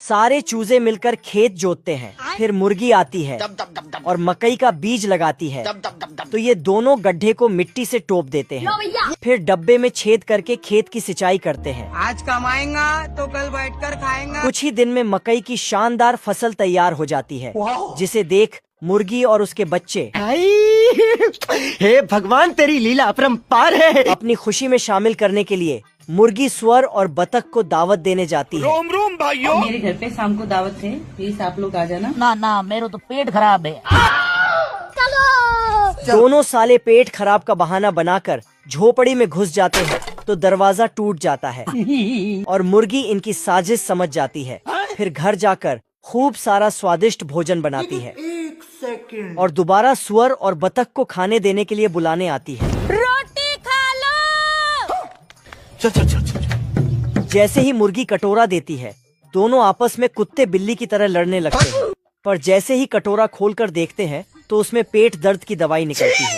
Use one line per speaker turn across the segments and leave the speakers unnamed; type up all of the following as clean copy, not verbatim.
सारे चूजे मिलकर खेत जोतते हैं। फिर मुर्गी आती है और मकई का बीज लगाती है। तो ये दोनों गड्ढे को मिट्टी से टोप देते हैं। फिर डब्बे में छेद करके खेत की सिंचाई करते हैं।
आज कमाएंगा तो कल बैठकर खाएंगा।
कुछ ही दिन में मकई की शानदार फसल तैयार हो जाती है, जिसे देख मुर्गी और उसके बच्चे
हे भगवान, तेरी लीला अपरंपार है।
अपनी खुशी में शामिल करने के लिए मुर्गी स्वर और बतख को दावत देने जाती है।
रोम रोम भाइयों,
मेरे घर पे शाम को दावत है, प्लीज आप लोग आ जाना।
ना ना, मेरा तो पेट खराब है।
दोनों साले पेट खराब का बहाना बनाकर झोपड़ी में घुस जाते हैं तो दरवाजा टूट जाता है और मुर्गी इनकी साजिश समझ जाती है। फिर घर जाकर खूब सारा स्वादिष्ट भोजन बनाती है और दोबारा सुअर और बतख को खाने देने के लिए बुलाने आती है।
रोटी खा लो।
जैसे ही मुर्गी कटोरा देती है, दोनों आपस में कुत्ते बिल्ली की तरह लड़ने लगते हैं। पर जैसे ही कटोरा खोलकर देखते हैं तो उसमें पेट दर्द की दवाई निकलती है।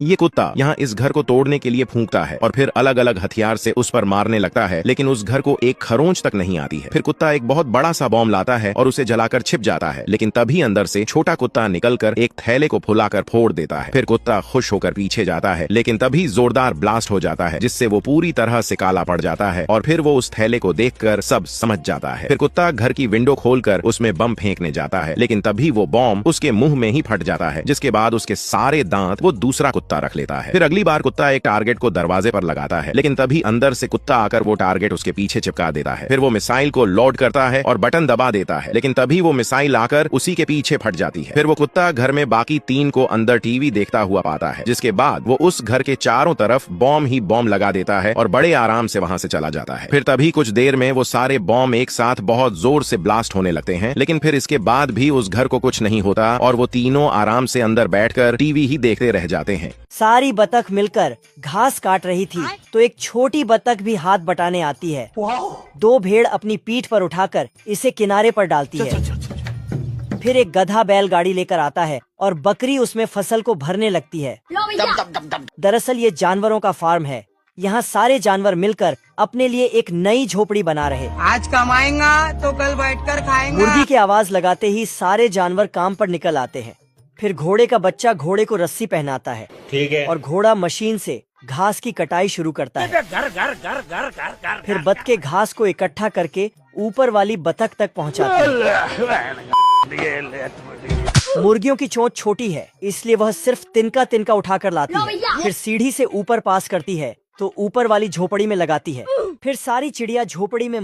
ये कुत्ता यहाँ इस घर को तोड़ने के लिए फूंकता है और फिर अलग अलग हथियार से उस पर मारने लगता है, लेकिन उस घर को एक खरोंच तक नहीं आती है। फिर कुत्ता एक बहुत बड़ा सा बॉम्ब लाता है और उसे जलाकर छिप जाता है, लेकिन तभी अंदर से छोटा कुत्ता निकलकर एक थैले को फुलाकर फोड़ देता है। फिर कुत्ता खुश होकर पीछे जाता है, लेकिन तभी जोरदार ब्लास्ट हो जाता है, जिससे वो पूरी तरह से काला पड़ जाता है और फिर वो उस थैले को देखकर सब समझ जाता है। फिर कुत्ता घर की विंडो खोलकर उसमें बम फेंकने जाता है, लेकिन तभी वो बॉम्ब उसके मुंह में ही फट जाता है, जिसके बाद उसके सारे दांत वो दूसरा कुत्ता रख लेता है। फिर अगली बार कुत्ता एक टारगेट को दरवाजे पर लगाता है, लेकिन तभी अंदर से कुत्ता आकर वो टारगेट उसके पीछे चिपका देता है। फिर वो मिसाइल को लोड करता है और बटन दबा देता है, लेकिन तभी वो मिसाइल आकर उसी के पीछे फट जाती है। फिर वो कुत्ता घर में बाकी 3 को अंदर टीवी देखता हुआ पाता है, जिसके बाद वो उस घर के चारों तरफ बॉम्ब ही बॉम्ब लगा देता है और बड़े आराम से वहां से चला जाता है। फिर तभी कुछ देर में वो सारे बॉम्ब एक साथ बहुत जोर से ब्लास्ट होने लगते हैं, लेकिन फिर इसके बाद भी उस घर को कुछ नहीं होता और वो तीनों आराम से अंदर बैठकर टीवी ही देखते रह जाते हैं।
सारी बतख मिलकर घास काट रही थी तो एक छोटी बतख भी हाथ बटाने आती है। 2 भेड़ अपनी पीठ पर उठाकर इसे किनारे पर डालती है। फिर एक गधा बैलगाड़ी लेकर आता है और बकरी उसमें फसल को भरने लगती है। दरअसल ये जानवरों का फार्म है। यहाँ सारे जानवर मिलकर अपने लिए एक नई झोपड़ी बना रहे।
आज कमाएंगा तो कल बैठकर खाएंगा।
मुर्गी की आवाज लगाते ही सारे जानवर काम पर निकल आते हैं। फिर घोड़े का बच्चा घोड़े को रस्सी पहनाता है, ठीक है, और घोड़ा मशीन से घास की कटाई शुरू करता है। फिर बतखे घास को इकट्ठा करके ऊपर वाली बतख तक पहुंचाते हैं। मुर्गियों की चोंच छोटी है, इसलिए वह सिर्फ तिनका तिनका उठाकर लाती है। फिर सीढ़ी से ऊपर पास करती है तो ऊपर वाली झोपड़ी में लगाती है। फिर सारी चिड़िया झोपड़ी में